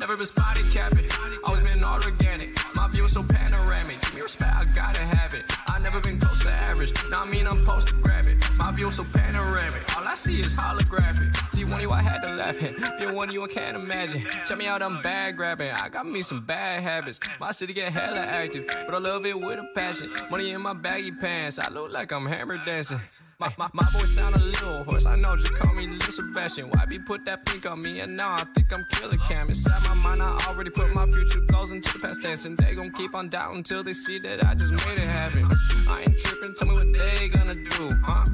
Never been spotted capping, always been all organic. My view so panoramic, give me respect, I gotta have it. I never been close to average, now I mean I'm supposed to grab it. My view so panoramic, all I see is holographic. See one of you I had to laugh at, then one of you I can't imagine. Check me out, I'm bad grabbing, I got me some bad habits. My city get hella active, but I love it with a passion. Money in my baggy pants, I look like I'm hammer dancing. My voice sound a little hoarse, I know, just call me Lil Sebastian. Why be put that pink on me, and now I think I'm Killer Cam. Inside my mind, I already put my future goals into the past tense, and they gon' keep on doubting till they see that I just made it happen. I ain't tripping, tell me what they gonna do, huh?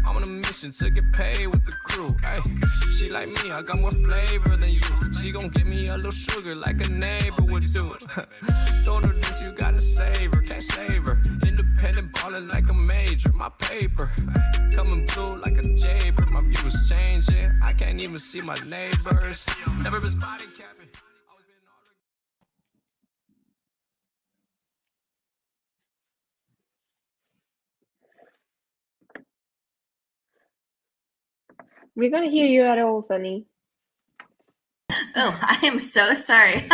I'm on a mission to get paid with the crew, ay. She like me, I got more flavor than you. She gon' give me a little sugar like a neighbor would do. Told her this, you gotta save her, can't save her. Independent ballin' like a major, my paper coming blue like a jaybird. My view is changing, I can't even see my neighbors. Never been spotted capping. We can't hear you at all, Sunny. Oh, I am so sorry.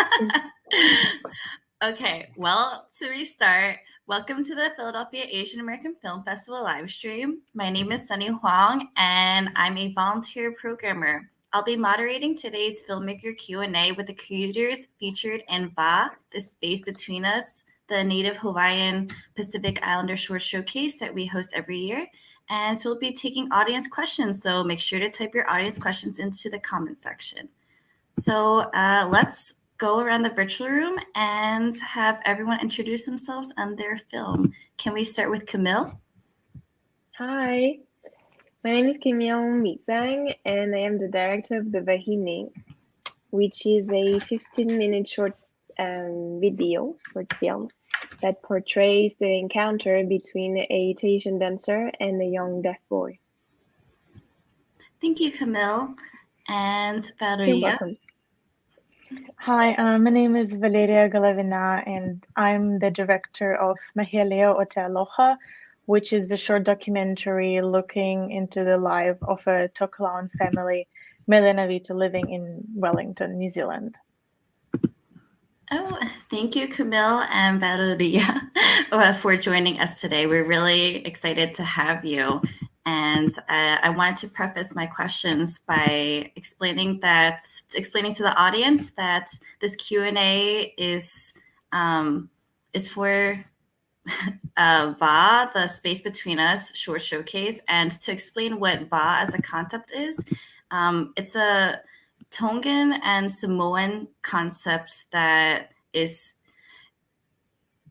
Okay, well, to restart, welcome to the Philadelphia Asian American Film Festival live stream. My name is Sunny Huang, and I'm a volunteer programmer. I'll be moderating today's filmmaker Q&A with the creators featured in Va, The Space Between Us, the Native Hawaiian Pacific Islander short showcase that we host every year. And so we'll be taking audience questions, so make sure to type your audience questions into the comment section. So let's go around the virtual room and have everyone introduce themselves and their film. Can we start with Camille? Hi, my name is Camille Mixang, and I am the director of the Vahine, which is a 15-minute short film that portrays the encounter between a Tahitian dancer and a young deaf boy. Thank you, Camille. And You're Valeria? welcome. Hi, my name is Valeria Galavina, and I'm the director of Mahialeo o Te Aloha, which is a short documentary looking into the life of a Tokelauan family, Mele Navito, living in Wellington, New Zealand. Oh, thank you, Camille and Valeria, for joining us today. We're really excited to have you. And I wanted to preface my questions by explaining to the audience that this Q&A is for Va, The Space Between Us short showcase. And to explain what Va as a concept is, it's a Tongan and Samoan concept that is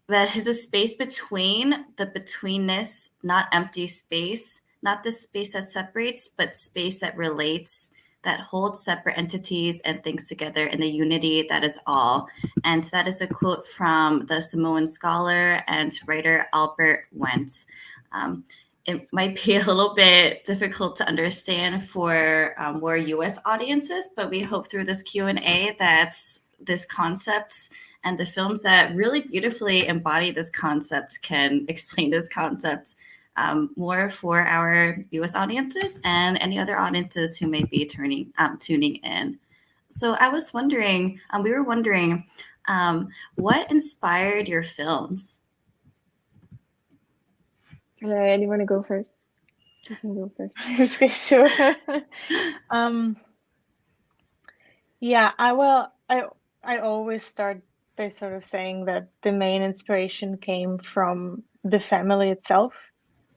a space between, the betweenness, not empty space, not the space that separates, but space that relates, that holds separate entities and things together in the unity that is all. And that is a quote from the Samoan scholar and writer Tuaopepe Wendt. It might be a little bit difficult to understand for more U.S. audiences, but we hope through this Q&A that this concept and the films that really beautifully embody this concept can explain this concept more for our U.S. audiences and any other audiences who may be tuning in. So I was wondering, we were wondering, what inspired your films? You want to go first? You can go first. Okay, sure. Yeah, I always start by sort of saying that the main inspiration came from the family itself.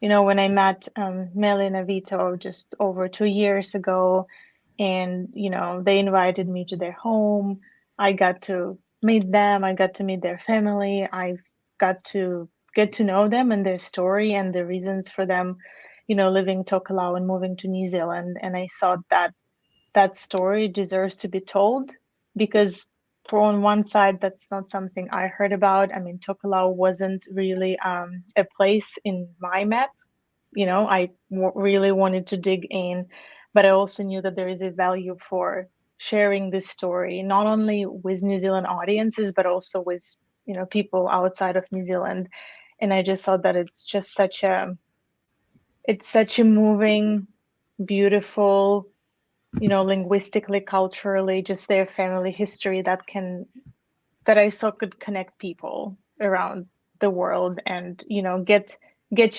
You know, when I met Mele and Avito just over 2 years ago, and, you know, they invited me to their home, I got to meet them, I got to meet their family, I got to get to know them and their story and the reasons for them, you know, living Tokelau and moving to New Zealand. And I thought that that story deserves to be told, because for on one side, that's not something I heard about. I mean, Tokelau wasn't really a place in my map. You know, I really wanted to dig in, but I also knew that there is a value for sharing this story, not only with New Zealand audiences, but also with, you know, people outside of New Zealand. And I just thought that it's just such a moving, beautiful linguistically, culturally, just their family history that I saw could connect people around the world, and get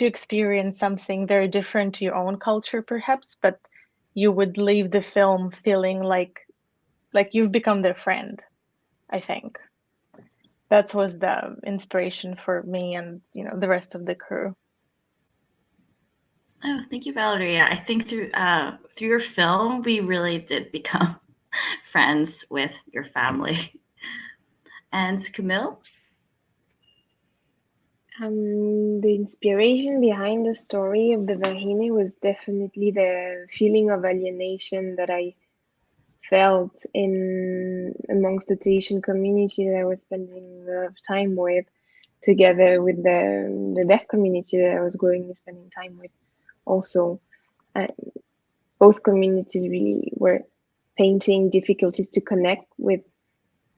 you experience something very different to your own culture perhaps, but you would leave the film feeling like you've become their friend. I think that was the inspiration for me and the rest of the crew. Oh, thank you, Valerie. Yeah, I think through your film, we really did become friends with your family. And Camille? The inspiration behind the story of the Vahine was definitely the feeling of alienation that I felt amongst the Tahitian community that I was spending a lot of time with, together with the deaf community that I was growing spending time with also. Both communities really were painting difficulties to connect with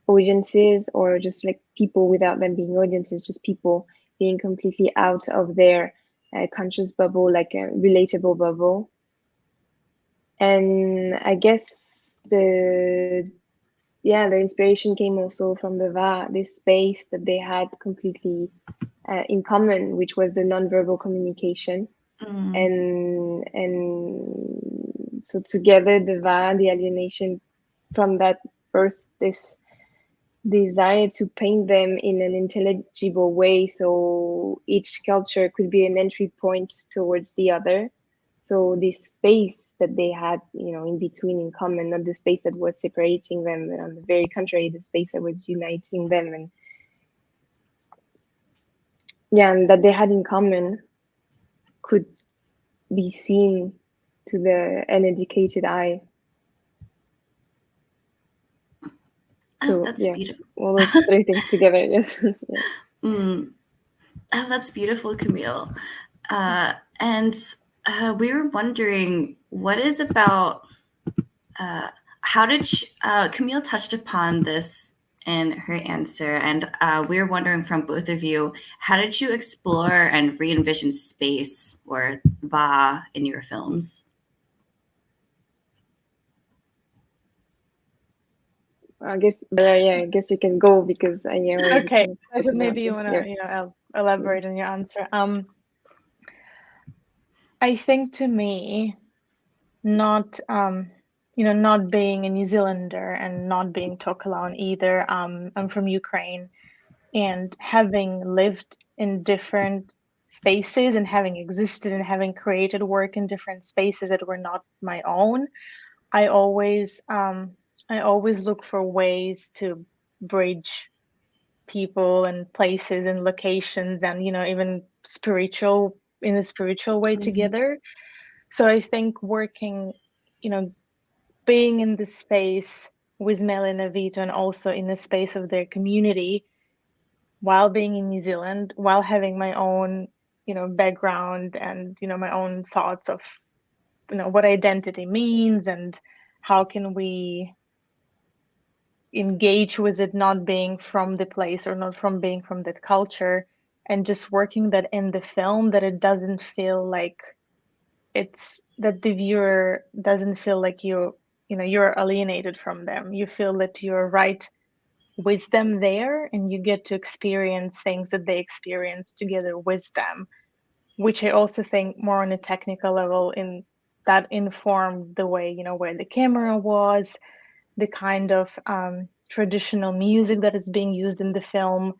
audiences, or just like people without them being audiences, just people being completely out of their conscious bubble, like a relatable bubble. And I guess the inspiration came also from the Va, this space that they had completely in common, which was the nonverbal communication. And so together, the Va, the alienation, from that birth this desire to paint them in an intelligible way, so each culture could be an entry point towards the other. So this space that they had, in between, in common, not the space that was separating them, but on the very contrary, the space that was uniting them, and and that they had in common could be seen to the uneducated eye. So that's beautiful. All those three things together, yes. Oh, that's beautiful, Camille. And we were wondering, what is about how did Camille touched upon this in her answer, and we were wondering from both of you, how did you explore and re-envision space, or Va, in your films? I guess you can go, because I am. Okay, so maybe you want to elaborate on your answer. I think, to me, not not being a New Zealander and not being Tokelau either. I'm from Ukraine, and having lived in different spaces and having existed and having created work in different spaces that were not my own, I always look for ways to bridge people and places and locations, and even in a spiritual way together. So I think working, being in the space with Mel and Avito, and also in the space of their community, while being in New Zealand, while having my own background and my own thoughts of what identity means, and how can we engage with it, not being from the place or not from being from that culture, and just working that in the film, that it doesn't feel like that the viewer doesn't feel like you're alienated from them. You feel that you're right with them there, and you get to experience things that they experience together with them, which I also think more on a technical level in that informed the way, where the camera was, the kind of traditional music that is being used in the film,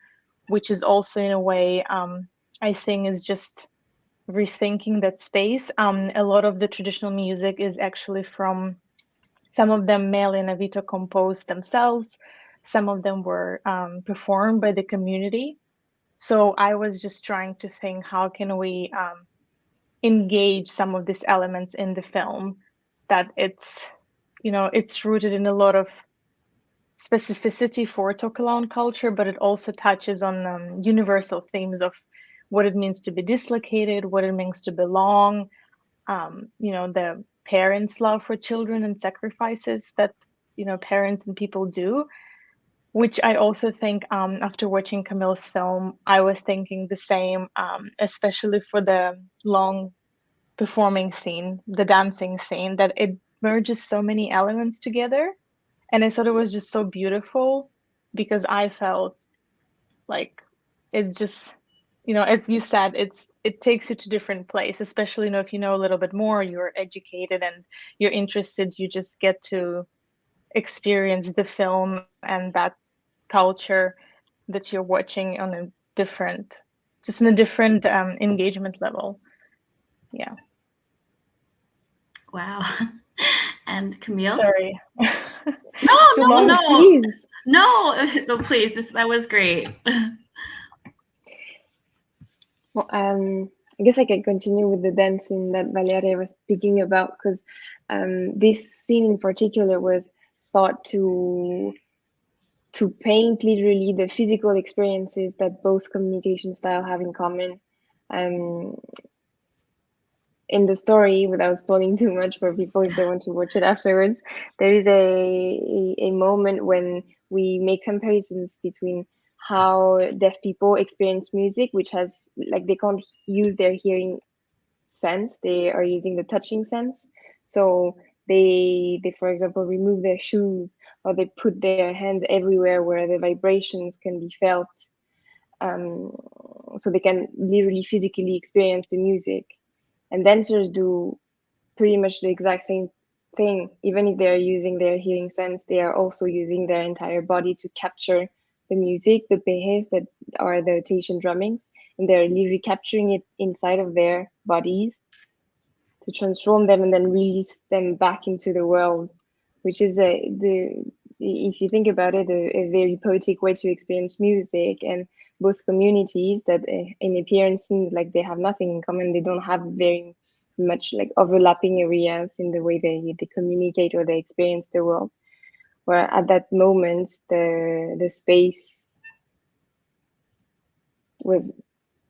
which is also in a way, I think, is just rethinking that space. A lot of the traditional music is actually from, some of them Mel and Avito composed themselves, some of them were performed by the community. So I was just trying to think, how can we engage some of these elements in the film, that it's rooted in a lot of specificity for Tokelau culture, but it also touches on universal themes of what it means to be dislocated, what it means to belong, the parents' love for children and sacrifices that parents and people do, which I also think, after watching Camille's film, I was thinking the same, especially for the long performing scene, the dancing scene, that merges so many elements together. And I thought it was just so beautiful because I felt like it's just, as you said, it takes you to different place, especially, if you know a little bit more, you're educated and you're interested, you just get to experience the film and that culture that you're watching on a different engagement level. Yeah. Wow. And Camille? Sorry. No, Too no, long. no. Please. No, please. That was great. Well, I guess I can continue with the dancing that Valeria was speaking about, because this scene in particular was thought to paint literally the physical experiences that both communication style have in common. In the story, without spoiling too much for people if they want to watch it afterwards, there is a moment when we make comparisons between how deaf people experience music, which has, like, they can't use their hearing sense, they are using the touching sense. So they for example remove their shoes, or they put their hands everywhere where the vibrations can be felt, so they can literally physically experience the music. And dancers do pretty much the exact same thing. Even if they're using their hearing sense, they are also using their entire body to capture the music, the pehes that are the Tahitian drummings, and they're literally capturing it inside of their bodies to transform them and then release them back into the world, which is if you think about it, a very poetic way to experience music. And both communities that in appearance seem like they have nothing in common, they don't have very much like overlapping areas in the way they communicate or they experience the world. Where at that moment, the space was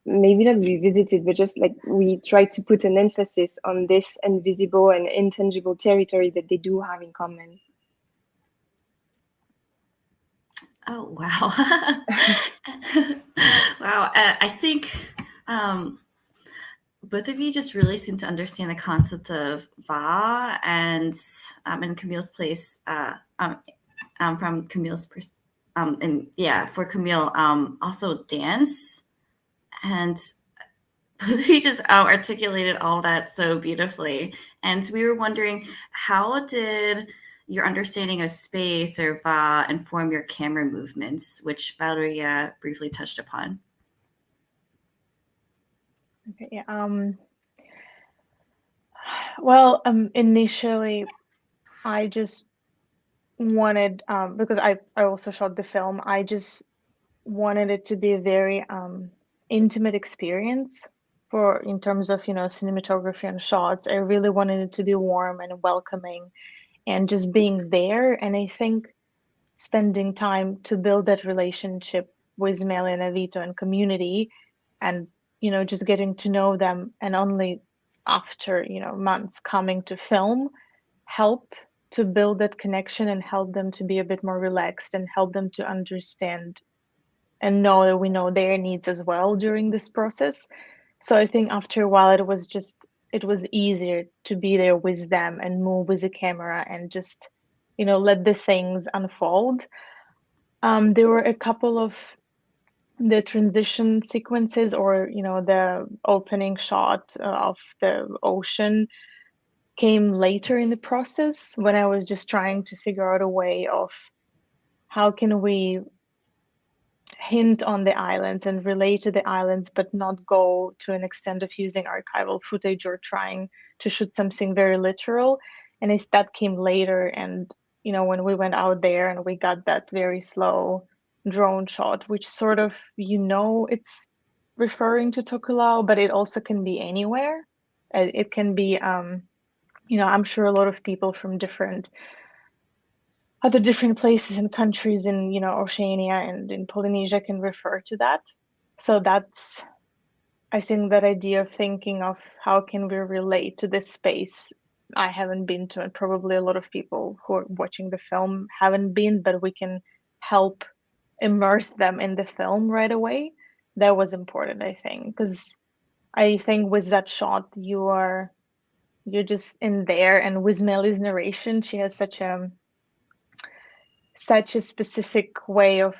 maybe not revisited, but just like we try to put an emphasis on this invisible and intangible territory that they do have in common. Oh, wow. Wow. I think both of you just really seem to understand the concept of Va, and in Camille's place, from Camille's perspective, and yeah, for Camille, also dance. And both of you just articulated all that so beautifully. And we were wondering, how did your understanding of space or Va inform your camera movements, which Valeria briefly touched upon? Okay. Yeah. Well, initially, I just wanted, because I also shot the film, I just wanted it to be a very intimate experience in terms of, cinematography and shots. I really wanted it to be warm and welcoming and just being there. And I think spending time to build that relationship with Meli and Avito and community, and, just getting to know them, and only after, months coming to film, helped to build that connection and help them to be a bit more relaxed and help them to understand and know that we know their needs as well during this process. So I think after a while, it was easier to be there with them and move with the camera and just, let the things unfold. There were a couple of the transition sequences, or, the opening shot of the ocean came later in the process, when I was just trying to figure out a way of how can we hint on the islands and relate to the islands, but not go to an extent of using archival footage or trying to shoot something very literal. And that came later. And, when we went out there and we got that very slow drone shot, which sort of, it's referring to Tokelau, but it also can be anywhere. It can be, I'm sure a lot of people from other different places and countries in, Oceania and in Polynesia can refer to that. So that's, I think, that idea of thinking of how can we relate to this space I haven't been to, and probably a lot of people who are watching the film haven't been, but we can help immerse them in the film right away. That was important, I think, because I think with that shot, you're just in there. And with Melly's narration, she has such a specific way of,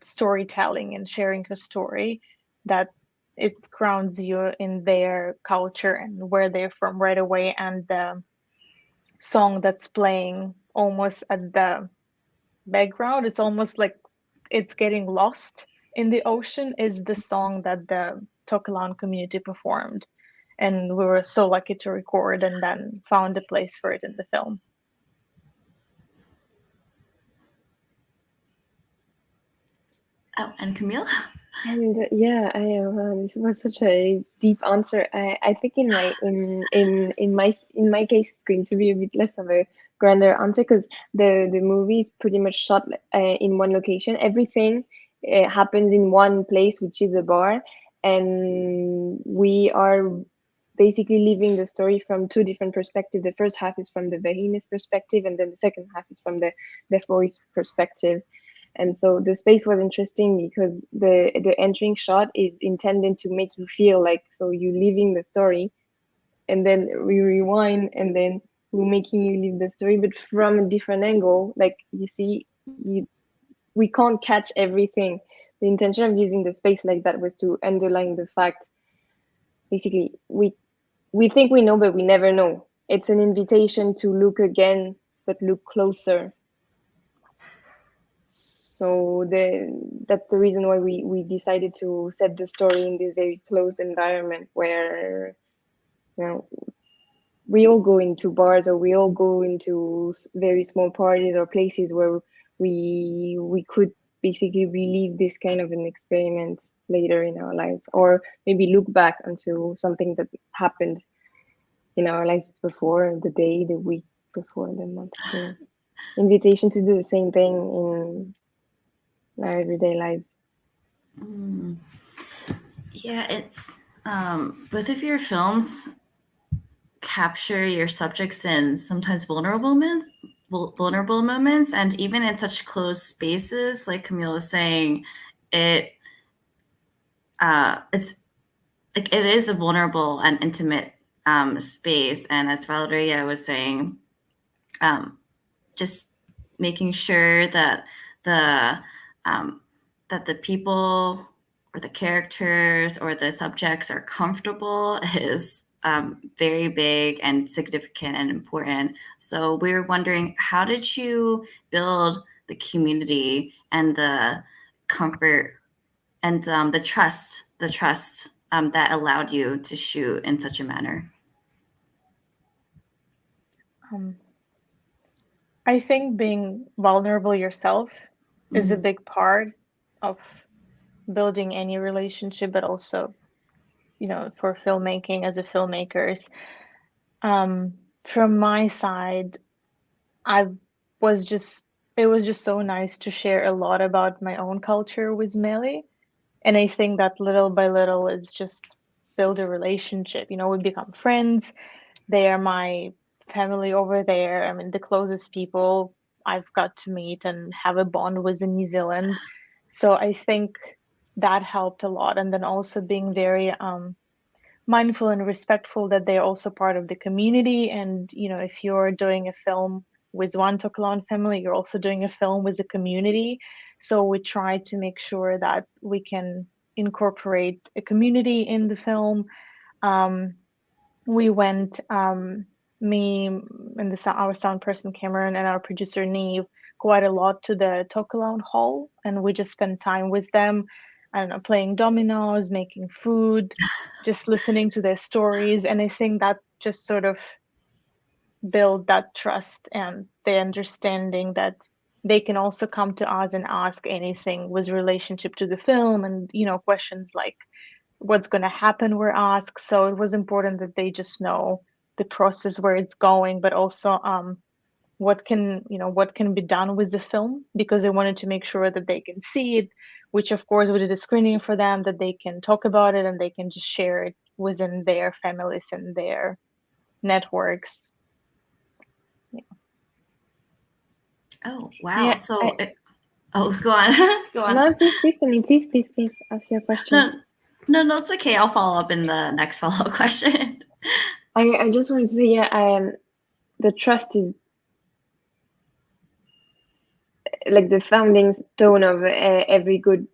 storytelling and sharing her story, that it grounds you in their culture and where they're from right away. And the song that's playing almost at the background, it's almost like it's getting lost in the ocean, is the song that the Tokelau community performed. And we were so lucky to record and then found a place for it in the film. Oh, and Camille? And this was such a deep answer. I think in my case, it's going to be a bit less of a grander answer, because the movie is pretty much shot in one location. Everything happens in one place, which is a bar, and we are basically living the story from two different perspectives. The first half is from the Vahine's perspective, and then the second half is from the Deaf Boy's perspective. And so the space was interesting because the entering shot is intended to make you feel like, so you're living the story, and then we rewind, and then we're making you live the story, but from a different angle. Like, you see, we can't catch everything. The intention of using the space like that was to underline the fact, basically, we think we know, but we never know. It's an invitation to look again, but look closer. So that's the reason why we decided to set the story in this very closed environment where, we all go into bars, or we all go into very small parties or places where we could basically relive this kind of an experiment later in our lives, or maybe look back onto something that happened in our lives before, the day, the week before, the month. Invitation to do the same thing in our everyday lives. Yeah, it's both of your films capture your subjects in sometimes vulnerable moments, and even in such closed spaces, like Camille was saying, it's like it is a vulnerable and intimate space. And as Valeria was saying, just making sure that the people or the characters or the subjects are comfortable is very big and significant and important. So we were wondering, how did you build the community and the comfort and the trust that allowed you to shoot in such a manner? I think being vulnerable yourself is a big part of building any relationship, but also, for filmmaking as a filmmakers. From my side, it was just so nice to share a lot about my own culture with Melly. And I think that little by little is just build a relationship. We become friends. They are my family over there. I mean, the closest people I've got to meet and have a bond with in New Zealand. So I think that helped a lot. And then also being very mindful and respectful that they're also part of the community. And, if you're doing a film with one Tokelau family, you're also doing a film with the community. So we try to make sure that we can incorporate a community in the film. We went, me and our sound person Cameron and our producer Neve, quite a lot to the Tokelau hall, and we just spent time with them. I don't know, playing dominoes, making food, just listening to their stories. And I think that just sort of build that trust and the understanding that they can also come to us and ask anything with relationship to the film. And, questions like what's going to happen were asked. So it was important that they just know the process, where it's going, but also what can be done with the film, because they wanted to make sure that they can see it, which of course we did a screening for them, that they can talk about it and they can just share it within their families and their networks. Yeah. Oh, wow. Yeah, So go on. Go on. No, please, Sunny, please ask your question. No, it's okay. I'll follow up in the next follow-up question. I just wanted to say, yeah, the trust is like the founding stone of every good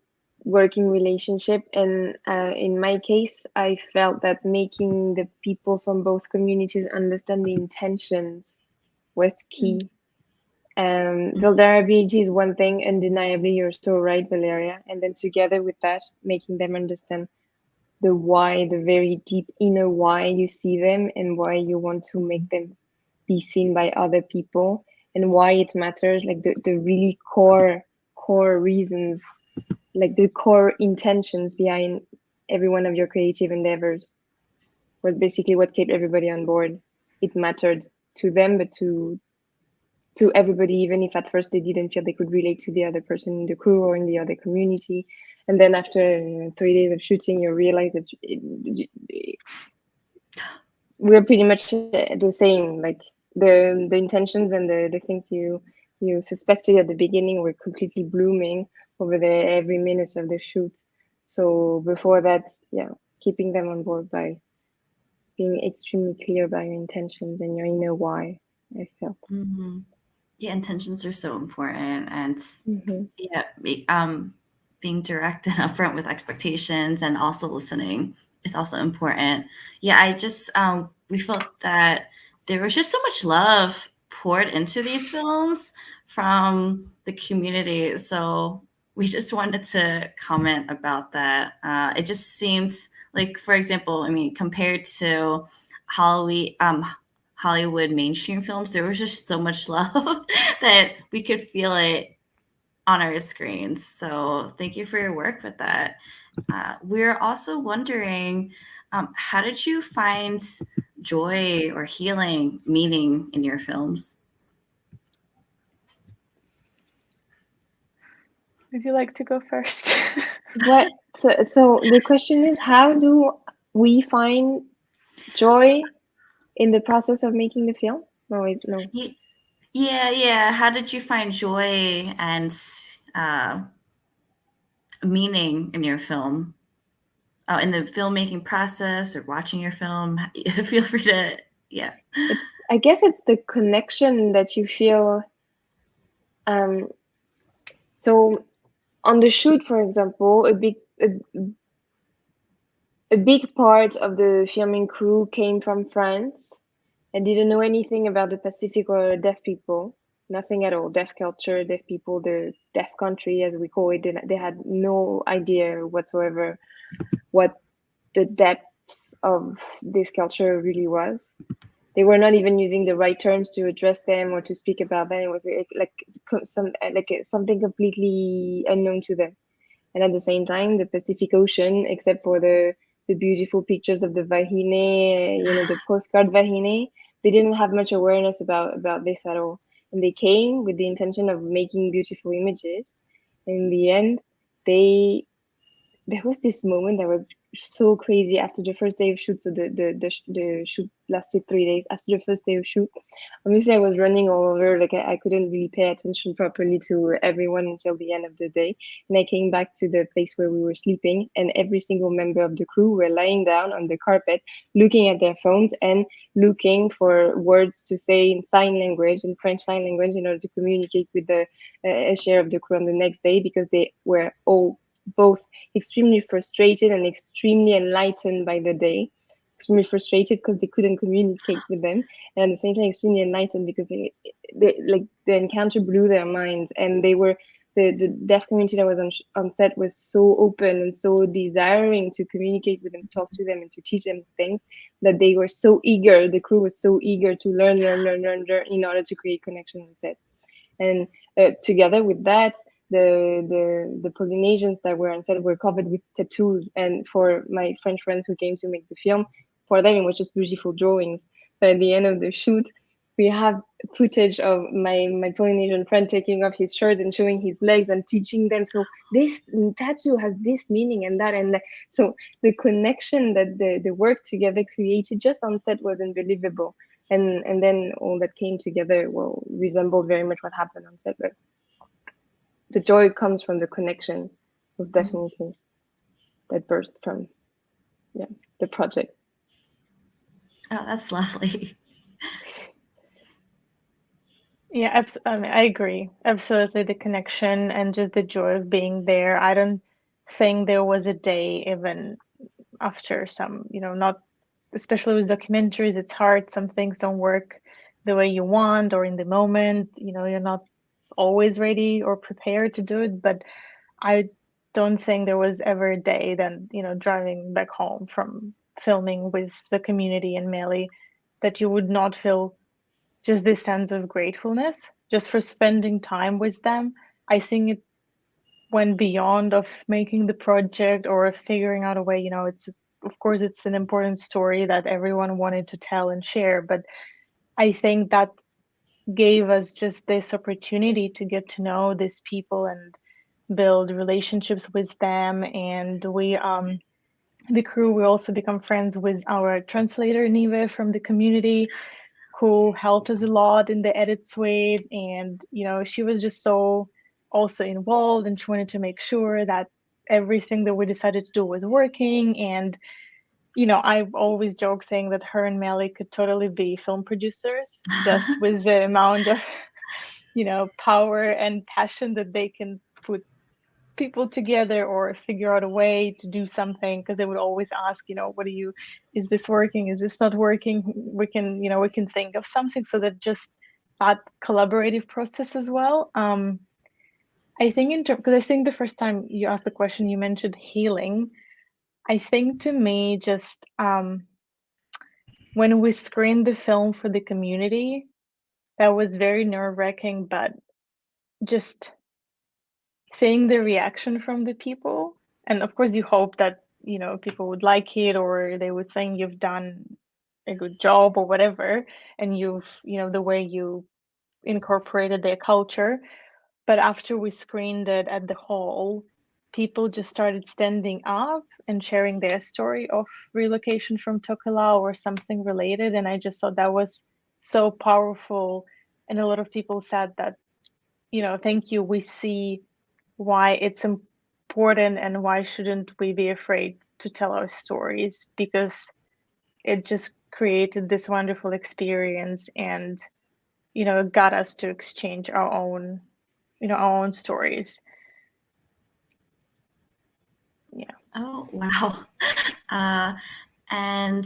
working relationship. And in my case, I felt that making the people from both communities understand the intentions was key. Vulnerability is one thing, undeniably, you're so right, Valeria. And then together with that, making them understand the why, the very deep inner why you see them and why you want to make them be seen by other people and why it matters, like the really core reasons, like the core intentions behind every one of your creative endeavors was basically what kept everybody on board. It mattered to them, but to everybody, even if at first they didn't feel they could relate to the other person in the crew or in the other community. And then after 3 days of shooting, you realize that we're pretty much the same. Like the intentions and the things you suspected at the beginning were completely blooming over the every minute of the shoot. So before that, yeah, keeping them on board by being extremely clear about your intentions and your inner why, I felt. Mm-hmm. Yeah, intentions are so important, and yeah, being direct and upfront with expectations and also listening is also important. Yeah, I just we felt that there was just so much love poured into these films from the community, so we just wanted to comment about that. It just seemed like, for example, I mean, compared to Hollywood mainstream films, there was just so much love that we could feel it on our screens. So thank you for your work with that. We're also wondering, how did you find joy or healing, meaning in your films? Would you like to go first? What? So the question is, how do we find joy in the process of making the film? No, wait, no. Yeah. How did you find joy and meaning in your film? In the filmmaking process or watching your film? Feel free to, yeah. I guess it's the connection that you feel. So on the shoot, for example, a big part of the filming crew came from France and didn't know anything about the Pacific or deaf people. Nothing at all. Deaf culture, deaf people, the deaf country, as we call it. They had no idea whatsoever what the depths of this culture really was. They were not even using the right terms to address them or to speak about them. It was something completely unknown to them. And at the same time, the Pacific Ocean, except for the beautiful pictures of the vahine, the postcard vahine, they didn't have much awareness about this at all. And they came with the intention of making beautiful images. In the end, there was this moment that was so crazy after the first day of shoot. So the shoot lasted 3 days. After the first day of shoot, obviously I was running all over. Like I couldn't really pay attention properly to everyone until the end of the day. And I came back to the place where we were sleeping, and every single member of the crew were lying down on the carpet, looking at their phones and looking for words to say in sign language, in French sign language, in order to communicate with the a share of the crew on the next day, because they were all both extremely frustrated and extremely enlightened by the day. Extremely frustrated because they couldn't communicate with them, and at the same time extremely enlightened because they like the encounter blew their minds, and they were the deaf community that was on set was so open and so desiring to communicate with them, talk to them, and to teach them things, that they were so eager. The crew was so eager to learn in order to create connection on set. And together with that, the Polynesians that were on set were covered with tattoos. And for my French friends who came to make the film, for them it was just beautiful drawings. But at the end of the shoot, we have footage of my Polynesian friend taking off his shirt and showing his legs and teaching them. So this tattoo has this meaning and that, and so the connection that the work together created just on set was unbelievable. And then all that came together, well, resembled very much what happened on set. But the joy comes from the connection, was definitely that burst from the project. Oh, that's lovely. Yeah, I mean, I agree. Absolutely, the connection and just the joy of being there. I don't think there was a day, even after some, not especially with documentaries, it's hard. Some things don't work the way you want or in the moment. You're not always ready or prepared to do it. But I don't think there was ever a day then, driving back home from filming with the community in Mali that you would not feel just this sense of gratefulness just for spending time with them. I think it went beyond of making the project or figuring out a way. It's, of course, it's an important story that everyone wanted to tell and share, but I think that gave us just this opportunity to get to know these people and build relationships with them. And the crew, we also become friends with our translator Nive from the community, who helped us a lot in the edit suite. And she was just so also involved, and she wanted to make sure that everything that we decided to do was working. And I've always joked saying that her and Melly could totally be film producers, just with the amount of power and passion that they can put people together or figure out a way to do something, because they would always ask, what do you, is this working, is this not working, we can think of something. So that just that collaborative process as well. I think because I think the first time you asked the question, you mentioned healing. I think to me, just when we screened the film for the community, that was very nerve-wracking, but just seeing the reaction from the people, and of course you hope that people would like it, or they would think you've done a good job or whatever, and you've the way you incorporated their culture. But after we screened it at the hall, people just started standing up and sharing their story of relocation from Tokelau or something related, and I just thought that was so powerful. And a lot of people said that, thank you, we see why it's important and why shouldn't we be afraid to tell our stories, because it just created this wonderful experience, and it got us to exchange our own stories. Yeah. Oh, wow. And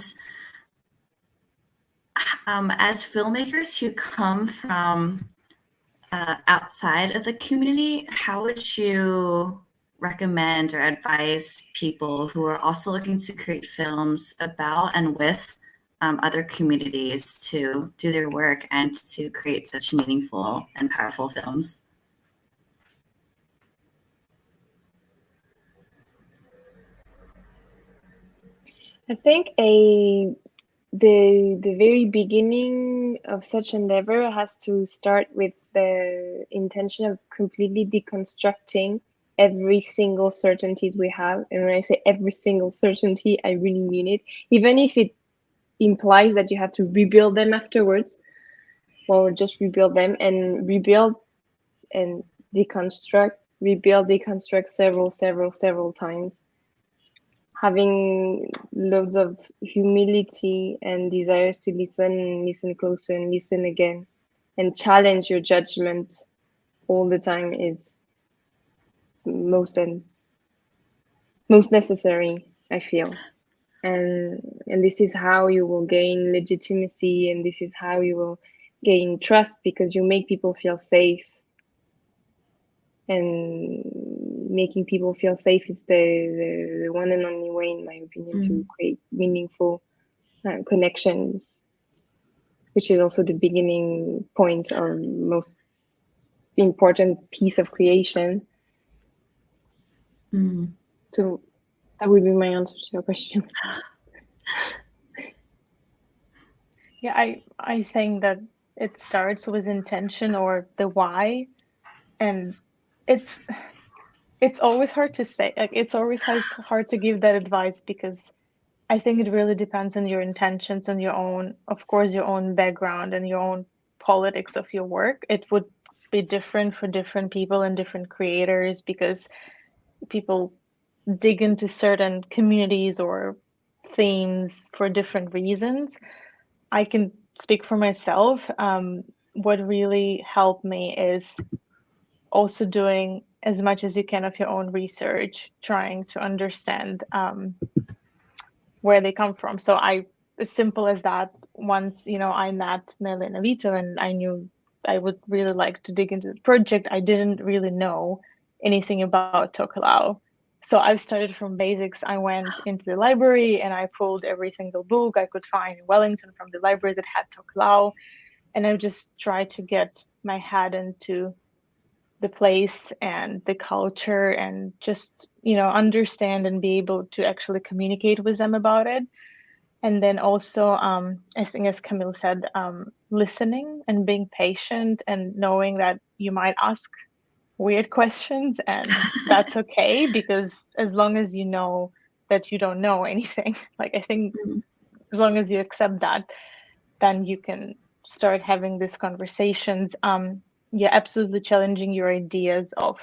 as filmmakers who come from outside of the community, how would you recommend or advise people who are also looking to create films about and with other communities to do their work and to create such meaningful and powerful films? I think the very beginning of such endeavor has to start with the intention of completely deconstructing every single certainty we have. And when I say every single certainty, I really mean it. Even if it implies that you have to rebuild them afterwards, or just rebuild them and rebuild and deconstruct, rebuild, deconstruct several times. Having loads of humility and desires to listen closer and listen again, and challenge your judgment all the time is most necessary, I feel. And this is how you will gain legitimacy, and this is how you will gain trust, because you make people feel safe. And making people feel safe is the one and only way, in my opinion, to create meaningful connections, which is also the beginning point or most important piece of creation. So that would be my answer to your question. Yeah, I think that it starts with intention or the why, and it's always hard to say. Like, it's always hard to give that advice, because I think it really depends on your intentions and your own, of course, your own background and your own politics of your work. It would be different for different people and different creators, because people dig into certain communities or themes for different reasons. I can speak for myself. What really helped me is also doing as much as you can of your own research, trying to understand where they come from. So as simple as that, once, I met Melina Vito and I knew I would really like to dig into the project, I didn't really know anything about Tokelau. So I've started from basics. I went into the library and I pulled every single book I could find in Wellington from the library that had Tokelau. And I just tried to get my head into the place and the culture and just, understand and be able to actually communicate with them about it. And then also, I think, as Camille said, listening and being patient and knowing that you might ask weird questions and that's okay, because as long as you know that you don't know anything, like I think as long as you accept that, then you can start having these conversations. Yeah, absolutely challenging your ideas of,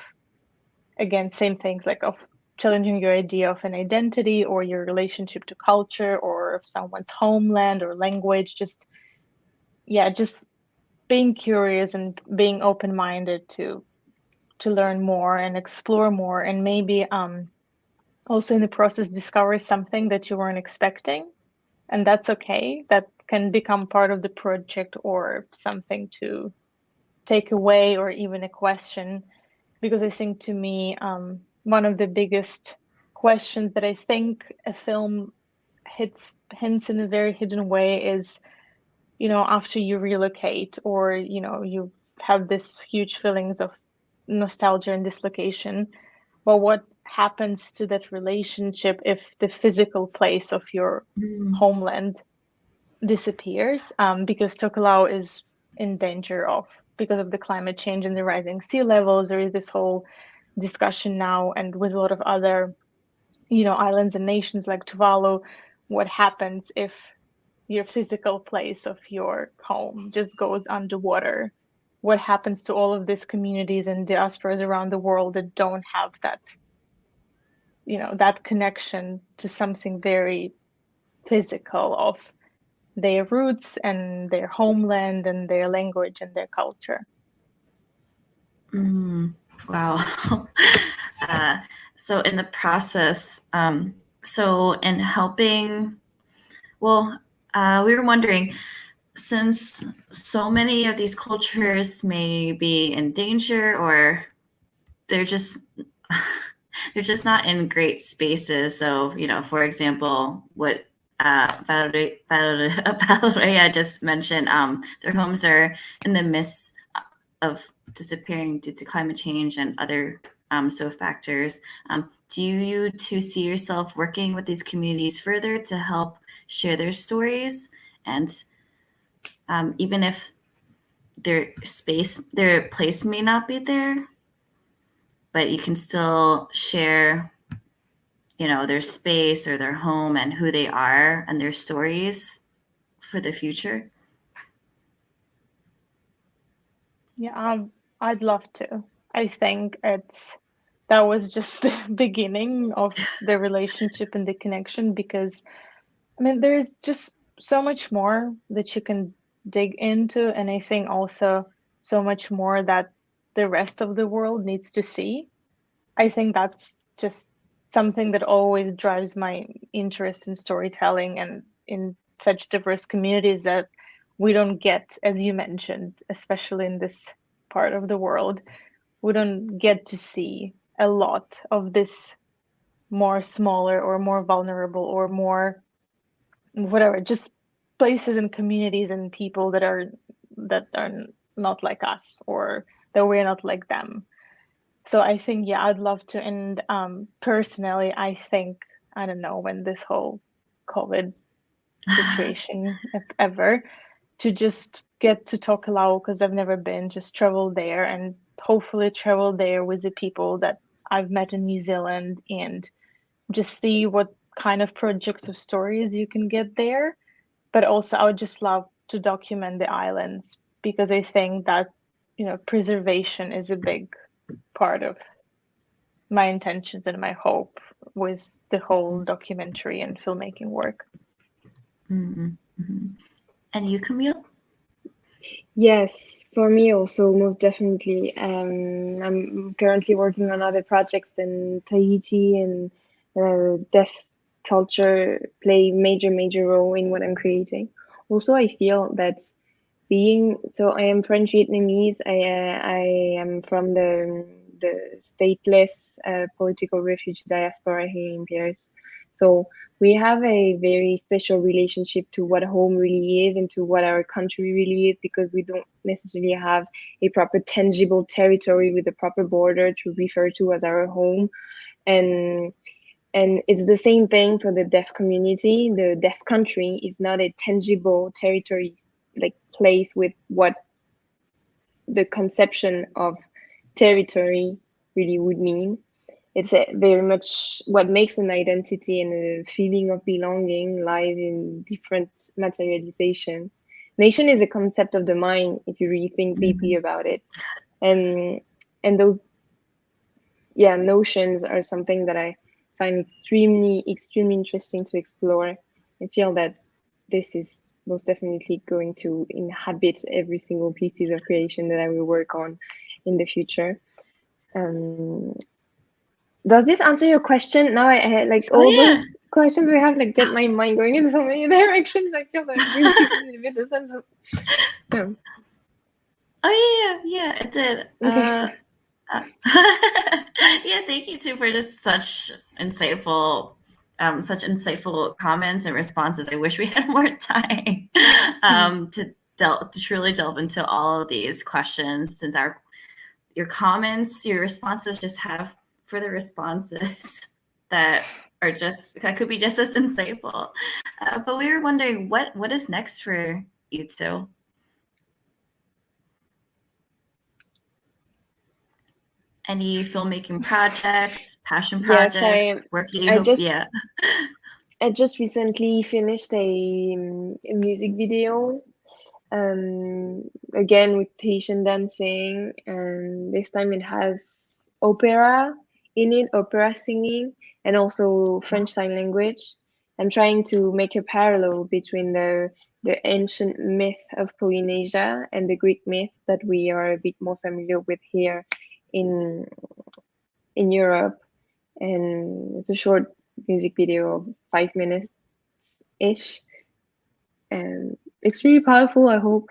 again, same things, like of challenging your idea of an identity or your relationship to culture or of someone's homeland or language. Just being curious and being open-minded to learn more and explore more, and maybe also in the process discover something that you weren't expecting, and that's okay. That can become part of the project or something to take away or even a question. Because I think, to me, one of the biggest questions that I think a film hints in a very hidden way is, after you relocate or, you have this huge feelings of nostalgia and dislocation, well, what happens to that relationship if the physical place of your homeland disappears? Because Tokelau is in danger of, because of the climate change and the rising sea levels. There is this whole discussion now, and with a lot of other, islands and nations like Tuvalu, what happens if your physical place of your home just goes underwater? What happens to all of these communities and diasporas around the world that don't have that, that connection to something very physical of their roots and their homeland and their language and their culture? Wow. So in the process, so in helping, well, we were wondering, since so many of these cultures may be in danger or they're just not in great spaces. So, for example, what Valeria just mentioned, their homes are in the midst of disappearing due to climate change and other factors. Do you two see yourself working with these communities further to help share their stories? And even if their place may not be there, but you can still share, their space or their home and who they are and their stories for the future? Yeah, I'd love to. I think that was just the beginning of the relationship and the connection, because I mean, there's just so much more that you can dig into, and I think also so much more that the rest of the world needs to see. I think that's just something that always drives my interest in storytelling and in such diverse communities that we don't get, as you mentioned, especially in this part of the world, we don't get to see a lot of this more smaller or more vulnerable or more whatever, just places and communities and people that are not like us, or that we're not like them. So I think, yeah, I'd love to. And personally, I think, I don't know when this whole COVID situation, if ever, to just get to Tokelau, because I've never been, just travel there and hopefully travel there with the people that I've met in New Zealand, and just see what kind of projects or stories you can get there. But also, I would just love to document the islands, because I think that, preservation is a big part of my intentions and my hope with the whole documentary and filmmaking work. Mm-hmm. Mm-hmm. And you, Camille? Yes, for me also, most definitely. I'm currently working on other projects in Tahiti, and deaf culture play major role in what I'm creating. Also, I feel that I am French Vietnamese. I am from the stateless political refugee diaspora here in Paris. So we have a very special relationship to what home really is and to what our country really is, because we don't necessarily have a proper tangible territory with a proper border to refer to as our home. And it's the same thing for the deaf community. The deaf country is not a tangible territory, like place with what the conception of territory really would mean. It's very much what makes an identity, and a feeling of belonging lies in different materialization. Nation is a concept of the mind, if you really think deeply about it. And those notions are something that I find extremely interesting to explore. I feel that this is most definitely going to inhabit every single pieces of creation that I will work on in the future. Does this answer your question? Now I had like all those questions we have, like, get my mind going in so many directions. I feel that this is a bit a sense of Oh yeah, it did. okay. Yeah, thank you too for just such insightful comments and responses. I wish we had more time to truly delve into all of these questions, since your comments, your responses just have further responses that could be just as insightful. But we were wondering what is next for you two? Any filmmaking projects, passion projects, work you hope? Yeah. I just recently finished a music video, again with Tahitian dancing, and this time it has opera in it, opera singing, and also French Sign Language. I'm trying to make a parallel between the ancient myth of Polynesia and the Greek myth that we are a bit more familiar with here in Europe. And it's a short music video of 5 minutes ish, and extremely powerful. I hope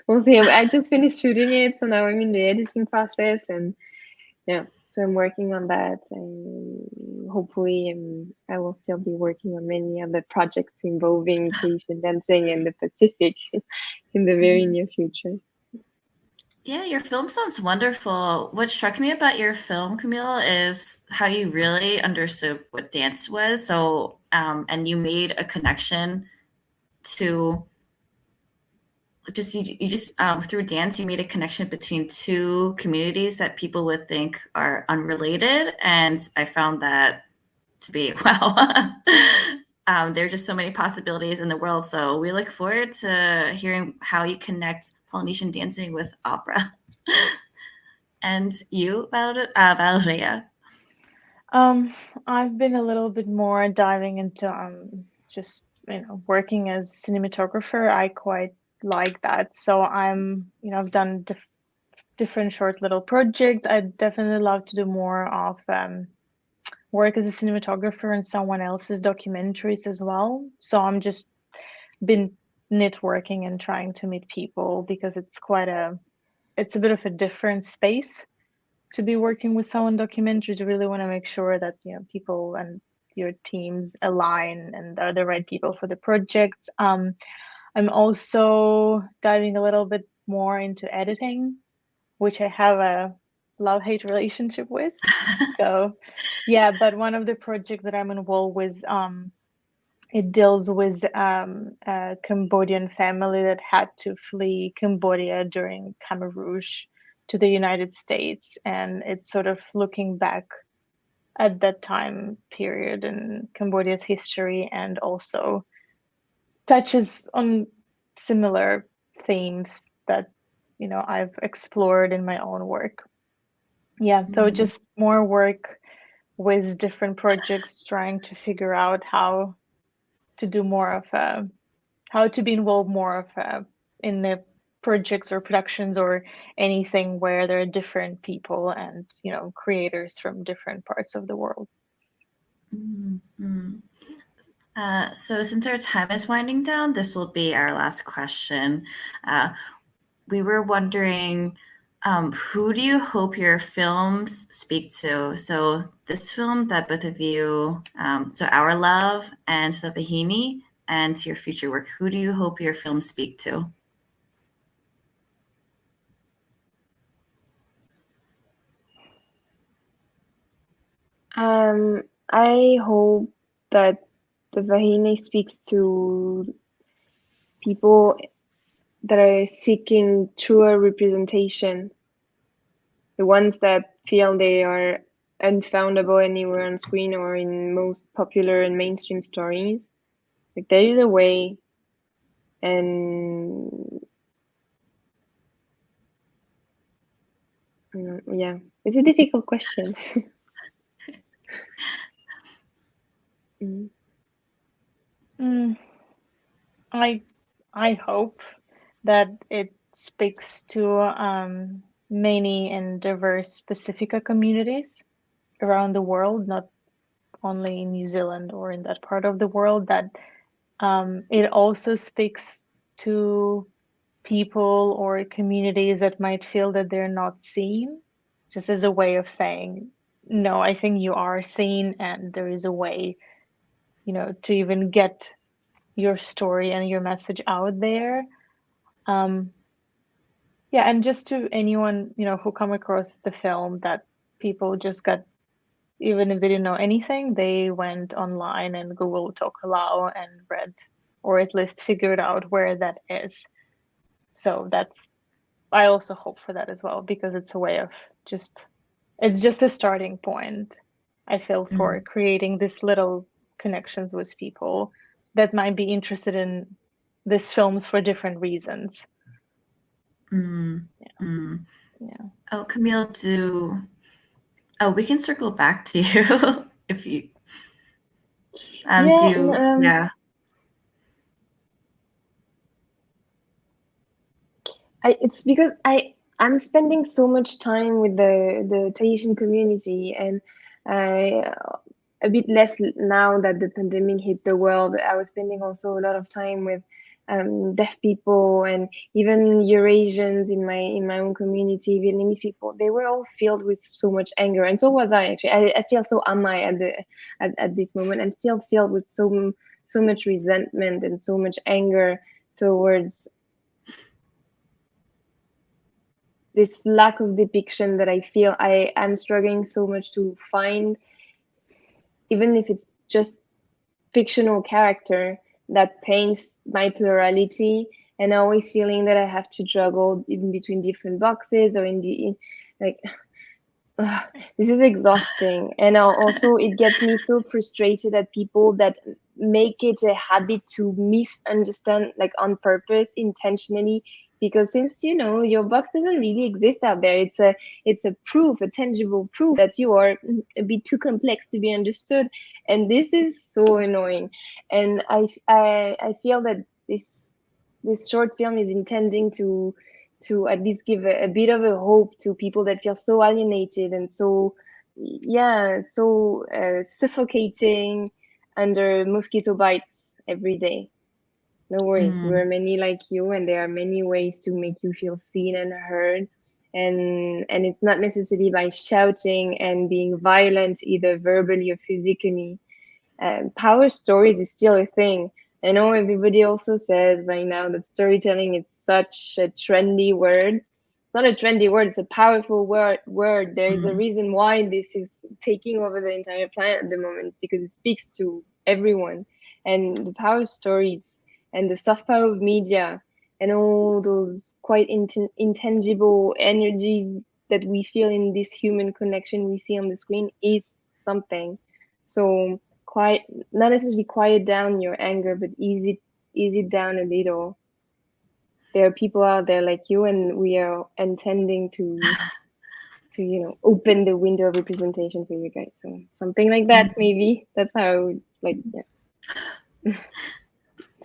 we'll see. I just finished shooting it, so now I'm in the editing process, and yeah, so I'm working on that, and hopefully I will still be working on many other projects involving Tahitian dancing and the Pacific in the very near future. Yeah, your film sounds wonderful. What struck me about your film, Camille, is how you really understood what dance was. So, and you made a connection to through dance, you made a connection between two communities that people would think are unrelated. And I found that to be, wow. There are just so many possibilities in the world. So we look forward to hearing how you connect Polynesian dancing with opera. And you, Valeria? I've been a little bit more diving into just working as cinematographer. I quite like that. So I've done different short little projects. I'd definitely love to do more of work as a cinematographer in someone else's documentaries as well. So I'm just been networking and trying to meet people, because it's a bit of a different space to be working with someone documentaries. You really want to make sure that people and your teams align and are the right people for the project. I'm also diving a little bit more into editing, which I have a love-hate relationship with. So yeah, but one of the projects that I'm involved with, it deals with a Cambodian family that had to flee Cambodia during Khmer Rouge to the United States, and it's sort of looking back at that time period in Cambodia's history, and also touches on similar themes that I've explored in my own work. Yeah, so just more work with different projects, trying to figure out how to do more of a how to be involved more of in the projects or productions or anything where there are different people and creators from different parts of the world. Mm-hmm. So since our time is winding down, this will be our last question. We were wondering, who do you hope your films speak to? So this film that both of you, so Our Love and the Vahini, and your future work, who do you hope your films speak to? I hope that the Vahine speaks to people that are seeking truer representation, the ones that feel they are unfoundable anywhere on screen or in most popular and mainstream stories. Like there is a way, and yeah, it's a difficult question. I hope that it speaks to many and diverse Pacifica communities around the world, not only in New Zealand or in that part of the world, that it also speaks to people or communities that might feel that they're not seen, just as a way of saying, no, I think you are seen, and there is a way, to even get your story and your message out there. Yeah, and just to anyone, who come across the film, that people just got, even if they didn't know anything, they went online and Googled Tokelau and read, or at least figured out where that is. So I also hope for that as well, because it's a way of it's just a starting point, I feel, for creating these little connections with people that might be interested in these films for different reasons. Yeah. Oh, Camille, we can circle back to you if you yeah. It's because I'm spending so much time with the Tahitian community, and a bit less now that the pandemic hit the world. I was spending also a lot of time with deaf people and even Eurasians in my own community, Vietnamese people. They were all filled with so much anger, and so was I actually. I still so am I at this moment. I'm still filled with so much resentment and so much anger towards this lack of depiction that I feel I'm struggling so much to find, even if it's just fictional character that paints my plurality, and always feeling that I have to juggle in between different boxes or this is exhausting. And also it gets me so frustrated at people that make it a habit to misunderstand, like on purpose, intentionally, because since your box doesn't really exist out there, it's a proof, a tangible proof that you are a bit too complex to be understood. And this is so annoying. And I feel that this short film is intending to at least give a bit of a hope to people that feel so alienated and so suffocating under mosquito bites every day. No worries, we're many like you, and there are many ways to make you feel seen and heard. And it's not necessarily by shouting and being violent, either verbally or physically. Power stories is still a thing. I know everybody also says right now that storytelling is such a trendy word. It's not a trendy word, it's a powerful word. There's a reason why this is taking over the entire planet at the moment. It's because it speaks to everyone. And the power stories and the soft power of media and all those quite intangible energies that we feel in this human connection we see on the screen is something. So not necessarily quiet down your anger, but ease it down a little. There are people out there like you, and we are intending to open the window of representation for you guys. So something like that, maybe. That's how I would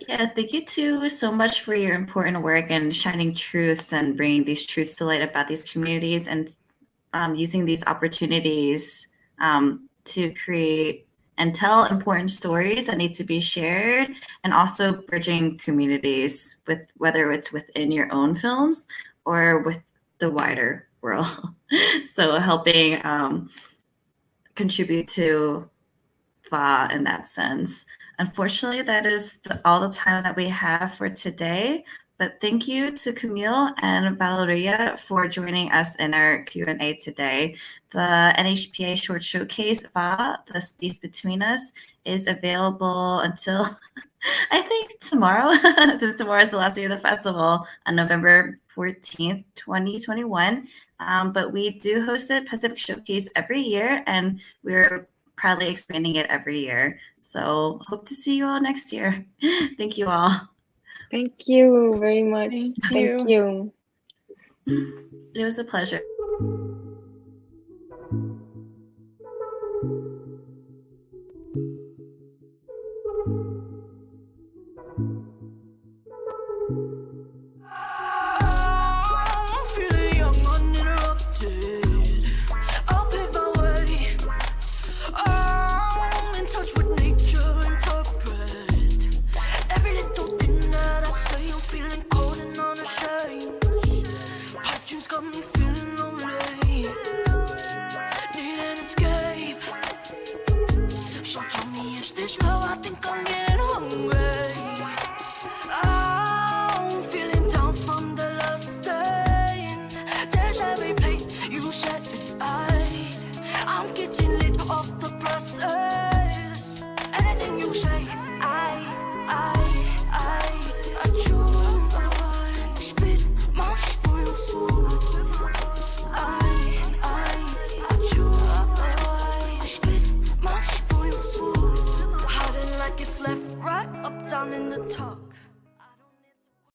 Yeah, thank you too so much for your important work and shining truths and bringing these truths to light about these communities and using these opportunities to create and tell important stories that need to be shared, and also bridging communities with whether it's within your own films or with the wider world. So helping contribute to FA in that sense. Unfortunately, that is all the time that we have for today. But thank you to Camille and Valeria for joining us in our Q&A today. The NHPA Short Showcase, VA, The Space Between Us, is available until, I think, tomorrow, since tomorrow is the last day of the festival, on November 14th, 2021. But we do host a Pacific Showcase every year, and we're proudly expanding it every year. So hope to see you all next year. Thank you all. Thank you very much. Thank you. It was a pleasure. I'm feeling young, uninterrupted. I'll pave my way. I'm in touch with nature, interpret every little thing that I say. I'm feeling cold and unashamed. Pipe dreams got me feeling lonely. Need an escape. So tell me, is this love? I think I'm getting hungry. I'm feeling down from the last day. There's every pain you set it right. I'm getting lit off the process. Anything you say, I chew. Spit my spoil food. I chew. Spit my spoil food. Hiding like it's left, right, up, down in the talk.